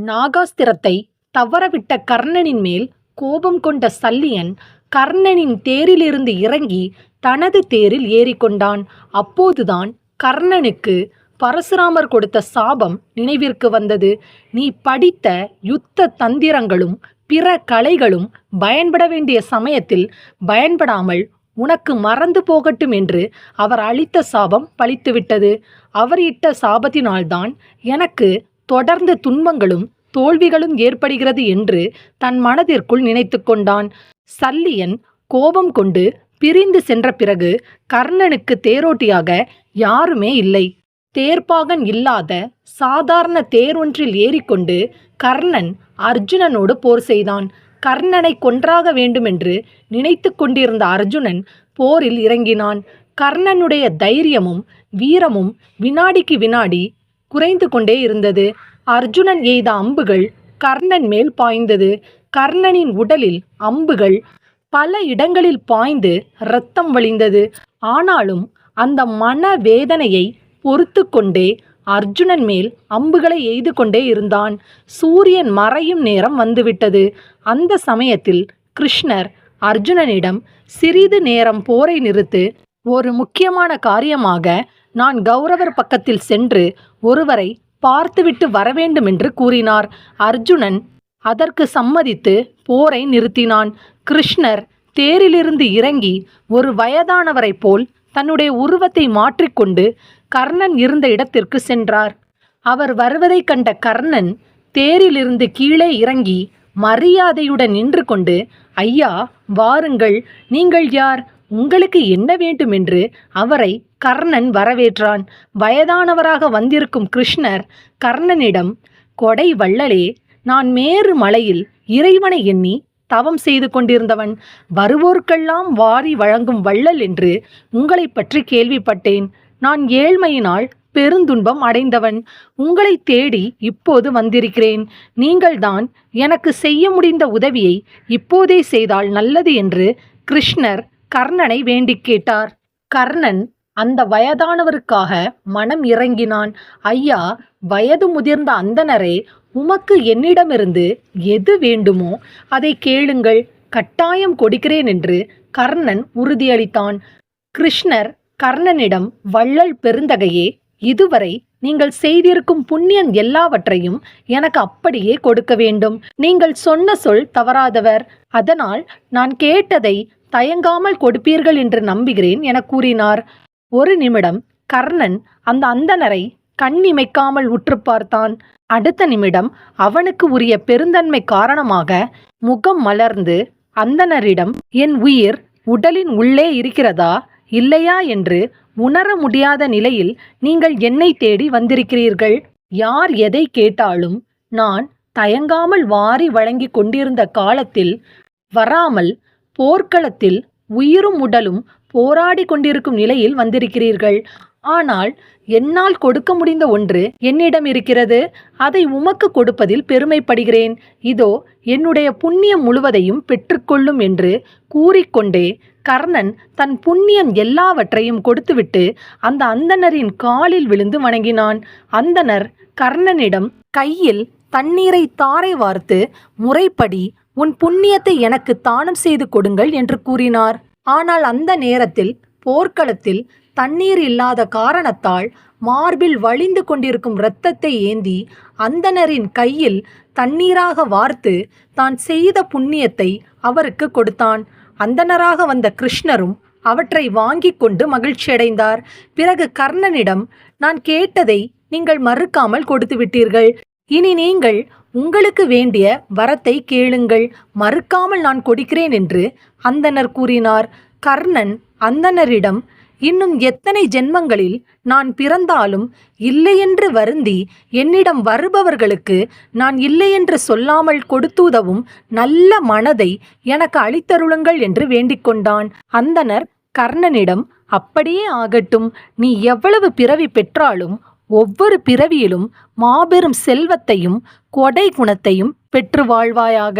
நாகாஸ்திரத்தை தவறவிட்ட கர்ணனின் மேல் கோபம் கொண்ட சல்லியன் கர்ணனின் தேரிலிருந்து இறங்கி தனது தேரில் ஏறிக்கொண்டான். அப்போதுதான் கர்ணனுக்கு பரசுராமர் கொடுத்த சாபம் நினைவிற்கு வந்தது. நீ படித்த யுத்த தந்திரங்களும் பிற கலைகளும் பயன்பட வேண்டிய சமயத்தில் பயன்படாமல் உனக்கு மறந்து போகட்டும் என்று அவர் அளித்த சாபம் பலித்துவிட்டது. அவர் இட்ட சாபத்தினால்தான் எனக்கு தொடர்ந்து துன்பங்களும் தோல்விகளும் ஏற்படுகிறது என்று தன் மனதிற்குள் நினைத்து கொண்டான். சல்லியன் கோபம் கொண்டு பிரிந்து சென்ற பிறகு கர்ணனுக்கு தேரோட்டியாக யாருமே இல்லை. தேர்ப்பாகன் இல்லாத சாதாரண தேர் ஒன்றில் ஏறிக்கொண்டு கர்ணன் அர்ஜுனனோடு போர் செய்தான். கர்ணனை கொன்றாக வேண்டுமென்று நினைத்து கொண்டிருந்த அர்ஜுனன் போரில் இறங்கினான். கர்ணனுடைய தைரியமும் வீரமும் வினாடிக்கு வினாடி குறைந்து கொண்டே இருந்தது. அர்ஜுனன் எய்த அம்புகள் கர்ணன் மேல் பாய்ந்தது. கர்ணனின் உடலில் அம்புகள் பல இடங்களில் பாய்ந்து இரத்தம் வழிந்தது. ஆனாலும் அந்த மன வேதனையை பொறுத்து கொண்டே அர்ஜுனன் மேல் அம்புகளை எய்து கொண்டே இருந்தான். சூரியன் மறையும் நேரம் வந்துவிட்டது. அந்த சமயத்தில் கிருஷ்ணர் அர்ஜுனனிடம், சிறிது நேரம் போரை நிறுத்து, ஒரு முக்கியமான காரியமாக நான் கௌரவர் பக்கத்தில் சென்று ஒருவரை பார்த்துவிட்டு வரவேண்டும் என்று கூறினார். அர்ஜுனன் அதற்கு சம்மதித்து போரை நிறுத்தினான். கிருஷ்ணர் தேரிலிருந்து இறங்கி ஒரு வயதானவரைப் போல் தன்னுடைய உருவத்தை மாற்றிக்கொண்டு கர்ணன் இருந்த இடத்திற்கு சென்றார். அவர் வருவதைக் கண்ட கர்ணன் தேரிலிருந்து கீழே இறங்கி மரியாதையுடன் நின்று கொண்டு, ஐயா வாருங்கள், நீங்கள் யார், உங்களுக்கு என்ன வேண்டும் என்று அவரை கர்ணன் வரவேற்றான். வயதானவராக வந்திருக்கும் கிருஷ்ணர் கர்ணனிடம், கொடை வள்ளலே, நான் மேரு மலையில் இறைவனை எண்ணி தவம் செய்து கொண்டிருந்தவன். வருவோர்க்கெல்லாம் வாரி வழங்கும் வள்ளல் என்று உங்களை பற்றி கேள்விப்பட்டேன். நான் ஏழ்மையினால் பெருந்துன்பம் அடைந்தவன். உங்களை தேடி இப்போது வந்திருக்கிறேன். நீங்கள்தான் எனக்கு செய்ய முடிந்த உதவியை இப்போதே செய்தால் நல்லது என்று கிருஷ்ணர் கர்ணனை வேண்டிக் கேட்டார். கர்ணன் அந்த வயதானவருக்காக மனம் இறங்கினான். ஐயா, வயது முதிர்ந்த அந்தணரே, உமக்கு என்னிடமிருந்து எது வேண்டுமோ அதை கேளுங்கள், கட்டாயம் கொடுக்கிறேன் என்று கர்ணன் உறுதியளித்தான். கிருஷ்ணர் கர்ணனிடம், வள்ளல் பெருந்தகையே, இதுவரை நீங்கள் செய்திருக்கும் புண்ணியம் எல்லாவற்றையும் எனக்கு அப்படியே கொடுக்க வேண்டும். நீங்கள் சொன்ன சொல் தவறாதவர். அதனால் நான் கேட்டதை தயங்காமல் கொடுப்பீர்கள் என்று நம்புகிறேன் என கூறினார். ஒரு நிமிடம் கர்ணன் அந்த அந்தணரை கண்ணிமைக்காமல் உற்று பார்த்தான். அடுத்த நிமிடம் அவனுக்கு உரிய பெருந்தன்மை காரணமாக முகம் மலர்ந்து அந்தணரிடம், என் உயிர் உடலின் உள்ளே இருக்கிறதா இல்லையா என்று உணர முடியாத நிலையில் நீங்கள் என்னை தேடி வந்திருக்கிறீர்கள். யார் எதை கேட்டாலும் நான் தயங்காமல் வாரி வழங்கி கொண்டிருந்த காலத்தில் வராமல் போர்க்களத்தில் உயிரும் உடலும் போராடி கொண்டிருக்கும் நிலையில் வந்திருக்கிறீர்கள். ஆனால் என்னால் கொடுக்க முடிந்த ஒன்று என்னிடம் இருக்கிறது. அதை உமக்கு கொடுப்பதில் பெருமைப்படுகிறேன். இதோ என்னுடைய புண்ணியம் முழுவதையும் பெற்றுக்கொள்ளும் என்று கூறிக்கொண்டே கர்ணன் தன் புண்ணியம் எல்லாவற்றையும் கொடுத்துவிட்டு அந்த அந்தணரின் காலில் விழுந்து வணங்கினான். அந்தணர் கர்ணனிடம் கையில் தண்ணீரை தாரை வார்த்து, முறைப்படி உன் புண்ணியத்தை எனக்கு தானம் செய்து கொடுங்கள் என்று கூறினார். ஆனால் அந்த நேரத்தில் போர்க்களத்தில் தண்ணீர் இல்லாத காரணத்தால் மார்பில் வழிந்து கொண்டிருக்கும் இரத்தத்தை ஏந்தி அந்தணரின் கையில் தண்ணீராக வார்த்து தான் செய்த புண்ணியத்தை அவருக்கு கொடுத்தான். அந்தணராக வந்த கிருஷ்ணரும் அவற்றை வாங்கி கொண்டு மகிழ்ச்சியடைந்தார். பிறகு கர்ணனிடம், நான் கேட்டதை நீங்கள் மறுக்காமல் கொடுத்து விட்டீர்கள். இனி நீங்கள் உங்களுக்கு வேண்டிய வரத்தை கேளுங்கள், மறுக்காமல் நான் கொடுக்கிறேன் என்று அந்தணர் கூறினார். கர்ணன் அந்தணரிடம், இன்னும் எத்தனை ஜென்மங்களில் நான் பிறந்தாலும் இல்லையென்று வருந்தி என்னிடம் வருபவர்களுக்கு நான் இல்லையென்று சொல்லாமல் கொடுத்துதவும் நல்ல மனதை எனக்கு அளித்தருளுங்கள் என்று வேண்டிக் கொண்டான். அந்தணர் கர்ணனிடம், அப்படியே ஆகட்டும், நீ எவ்வளவு பிறவி பெற்றாலும் ஒவ்வொரு பிறவியிலும் மாபெரும் செல்வத்தையும் கொடை குணத்தையும் பெற்று வாழ்வாயாக.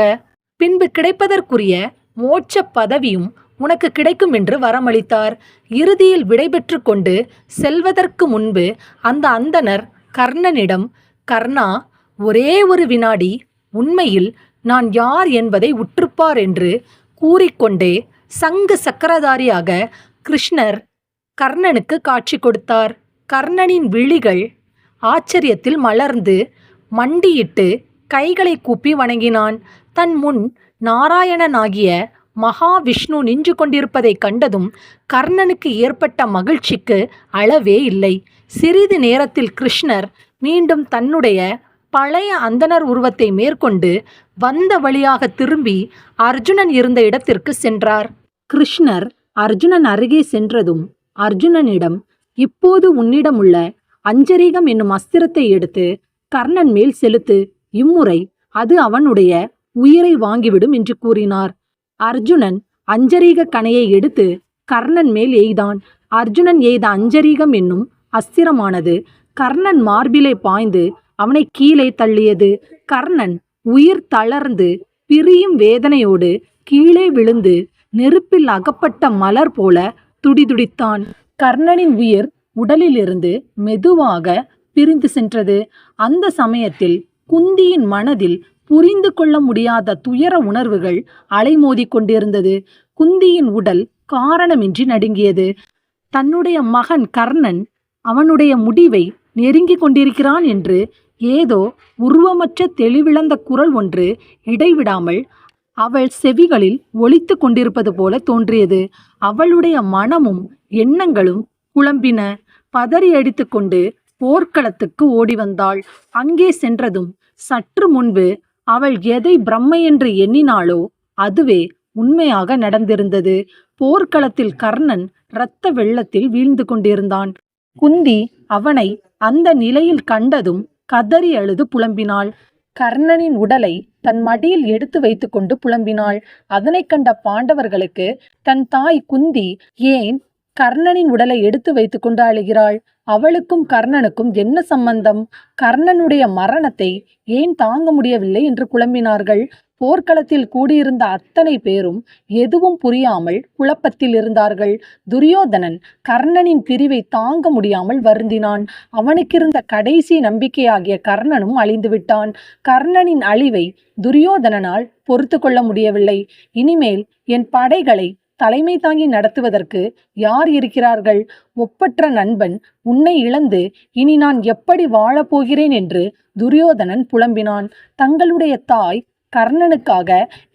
பின்பு கிடைப்பதற்குரிய மோட்ச பதவியும் உனக்கு கிடைக்கும் என்று வரமளித்தார். இறுதியில் விடைபெற்று கொண்டு செல்வதற்கு முன்பு அந்த அந்தணர் கர்ணனிடம், கர்ணா, ஒரே ஒரு வினாடி உண்மையில் நான் யார் என்பதை உற்றுப்பார் என்று கூறிக்கொண்டே சங்கு சக்கரதாரியாக கிருஷ்ணர் கர்ணனுக்கு காட்சி கொடுத்தார். கர்ணனின் விழிகள் ஆச்சரியத்தில் மலர்ந்து மண்டியிட்டு கைகளை கூப்பி வணங்கினான். தன் முன் நாராயணனாகிய மகாவிஷ்ணு நின்று கொண்டிருப்பதைக் கண்டதும் கர்ணனுக்கு ஏற்பட்ட மகிழ்ச்சிக்கு அளவே இல்லை. சிறிது நேரத்தில் கிருஷ்ணர் மீண்டும் தன்னுடைய பழைய அந்தணர் உருவத்தை மேற்கொண்டு வந்த வழியாக திரும்பி அர்ஜுனன் இருந்த இடத்திற்கு சென்றார். கிருஷ்ணர் அர்ஜுனன் அருகே சென்றதும் அர்ஜுனனிடம், இப்போது உன்னிடமுள்ள அஞ்சரீகம் என்னும் அஸ்திரத்தை எடுத்து கர்ணன் மேல் செலுத்து. இம்முறை அது அவனுடைய உயிரை வாங்கிவிடும் என்று கூறினார். அர்ஜுனன் அஞ்சரீக கணையை எடுத்து கர்ணன் மேல் எய்தான். அர்ஜுனன் எய்த அஞ்சரீகம் என்னும் அஸ்திரமானது கர்ணன் மார்பிலே பாய்ந்து அவனை கீழே தள்ளியது. கர்ணன் உயிர் தளர்ந்து பிரியும் வேதனையோடு கீழே விழுந்து நெருப்பில் அகப்பட்ட மலர் போல துடிதுடித்தான். கர்ணனின் உயிர் உடலிலிருந்து மெதுவாக பிரிந்து சென்றது. அந்த சமயத்தில் குந்தியின் மனதில் புரிந்து கொள்ள முடியாத துயர உணர்வுகள் அலைமோதி கொண்டிருந்தது. குந்தியின் உடல் காரணமின்றி நடுங்கியது. தன்னுடைய மகன் கர்ணன் அவனுடைய முடிவை நெருங்கி கொண்டிருக்கிறான் என்று ஏதோ உருவமற்ற தெளிவிழந்த குரல் ஒன்று இடைவிடாமல் அவள் செவிகளில் ஒலித்து கொண்டிருப்பது போல தோன்றியது. அவளுடைய மனமும் எண்ணங்களும் குழம்பின. பதறி அடித்து கொண்டு போர்க்களத்துக்கு ஓடி வந்தாள். அங்கே சென்றதும் சற்று முன்பு அவள் எதை பிரம்மை என்று எண்ணினாளோ அதுவே உண்மையாக நடந்திருந்தது. போர்க்களத்தில் கர்ணன் இரத்த வெள்ளத்தில் வீழ்ந்து கொண்டிருந்தான். குந்தி அவனை அந்த நிலையில் கண்டதும் கதறி அழுது புலம்பினாள். கர்ணனின் உடலை தன் மடியில் எடுத்து வைத்து கொண்டு புலம்பினாள். அதனை கண்ட பாண்டவர்களுக்கு தன் தாய் குந்தி ஏன் கர்ணனின் உடலை எடுத்து வைத்து கொண்டு அழுகிறாள்? அவளுக்கும் கர்ணனுக்கும் என்ன சம்பந்தம்? கர்ணனுடைய மரணத்தை ஏன் தாங்க முடியவில்லை என்று குழம்பினார்கள். போர்க்களத்தில் கூடியிருந்த அத்தனை பேரும் எதுவும் புரியாமல் குழப்பத்தில் இருந்தார்கள். துரியோதனன் கர்ணனின் பிரிவை தாங்க முடியாமல் வருந்தினான். அவனுக்கிருந்த கடைசி நம்பிக்கையாகிய கர்ணனும் அழிந்துவிட்டான். கர்ணனின் அழிவை துரியோதனனால் பொறுத்து கொள்ள முடியவில்லை. இனிமேல் என் படைகளை தலைமை தாங்கி நடத்துவதற்கு யார் இருக்கிறார்கள்? ஒப்பற்ற நண்பன் உன்னை இழந்து இனி நான் எப்படி வாழப்போகிறேன் என்று துரியோதனன் புலம்பினான். தங்களுடைய தாய் கர்ணனுக்காக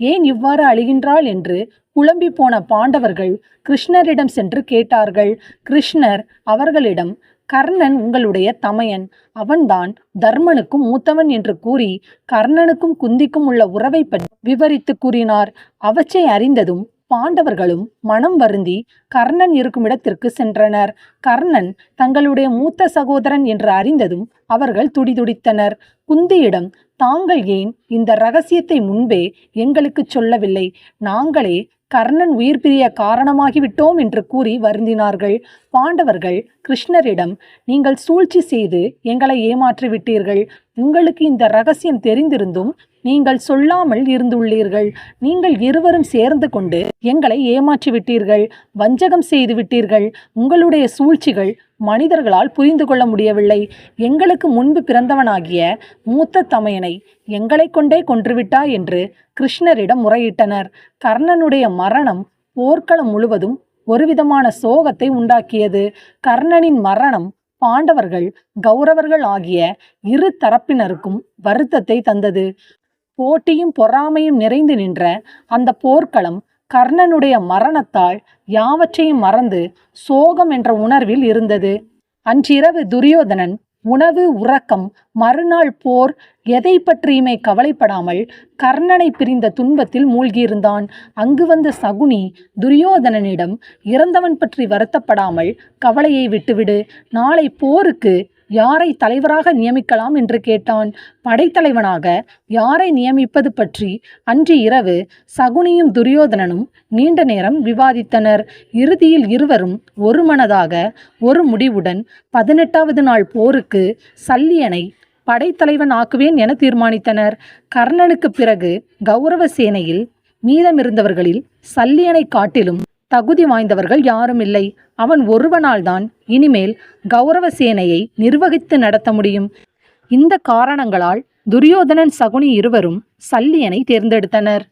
ஏன் இவ்வாறு அழுகின்றாள் என்று புலம்பி போன பாண்டவர்கள் கிருஷ்ணரிடம் சென்று கேட்டார்கள். கிருஷ்ணர் அவர்களிடம், கர்ணன் உங்களுடைய தமையன், அவன்தான் தர்மனுக்கும் மூத்தவன் என்று கூறி கர்ணனுக்கும் குந்திக்கும் உள்ள உறவை பற்றி விவரித்து கூறினார். அவற்றை அறிந்ததும் பாண்டவர்களும் மனம் வருந்தி கர்ணன் இருக்கும் இடத்திற்கு சென்றனர். கர்ணன் தங்களுடைய மூத்த சகோதரன் என்று அறிந்ததும் அவர்கள் துடிதுடித்தனர். குந்தியிடம், தாங்கள் ஏன் இந்த ரகசியத்தை முன்பே எங்களுக்கு சொல்லவில்லை? நாங்களே கர்ணன் உயிர் பிரிய காரணமாகிவிட்டோம் என்று கூறி வருந்தினார்கள். பாண்டவர்கள் கிருஷ்ணரிடம், நீங்கள் சூழ்ச்சி செய்து எங்களை ஏமாற்றிவிட்டீர்கள். உங்களுக்கு இந்த ரகசியம் தெரிந்திருந்தும் நீங்கள் சொல்லாமல் இருந்துள்ளீர்கள். நீங்கள் இருவரும் சேர்ந்து கொண்டு எங்களை ஏமாற்றிவிட்டீர்கள், வஞ்சகம் செய்து விட்டீர்கள். உங்களுடைய சூழ்ச்சிகள் மனிதர்களால் புரிந்து கொள்ள முடியவில்லை. எங்களுக்கு முன்பு பிறந்தவனாகிய மூத்த தமையனை எங்களை கொண்டே கொன்றுவிட்டாய் என்று கிருஷ்ணரிடம் முறையிட்டனர். கர்ணனுடைய மரணம் போர்க்களம் முழுவதும் ஒருவிதமான சோகத்தை உண்டாக்கியது. கர்ணனின் மரணம் பாண்டவர்கள் கௌரவர்கள் ஆகிய இரு தரப்பினருக்கும் வருத்தத்தை தந்தது. போட்டியும் பொறாமையும் நிறைந்து நின்ற அந்த போர்க்களம் கர்ணனுடைய மரணத்தால் யாவற்றையும் மறந்து சோகம் என்ற உணர்வில் இருந்தது. அன்றிரவு துரியோதனன் உணவு, உறக்கம், மறுநாள் போர் எதை பற்றியுமே கவலைப்படாமல் கர்ணனை பிரிந்த துன்பத்தில் மூழ்கியிருந்தான். அங்கு வந்த சகுனி துரியோதனனிடம், இறந்தவன் பற்றி வருத்தப்படாமல் கவலையை விட்டுவிடு, நாளை போருக்கு யாரை தலைவராக நியமிக்கலாம் என்று கேட்டான். படைத்தலைவனாக யாரை நியமிப்பது பற்றி அன்று இரவு சகுனியும் துரியோதனனும் நீண்ட நேரம் விவாதித்தனர். இறுதியில் இருவரும் ஒரு மனதாக ஒரு முடிவுடன் 18வது நாள் போருக்கு சல்லியனை படைத்தலைவன் ஆக்குவேன் என தீர்மானித்தனர். கர்ணனுக்கு பிறகு கௌரவ சேனையில் மீதமிருந்தவர்களில் சல்லியனை காட்டிலும் தகுதி வாய்ந்தவர்கள் யாரும் இல்லை. அவன் ஒருவனால் தான் இனிமேல் கௌரவ சேனையை நிர்வகித்து நடத்த முடியும். இந்த காரணங்களால் துரியோதனன் சகுனி இருவரும் சல்லியனை தேர்ந்தெடுத்தனர்.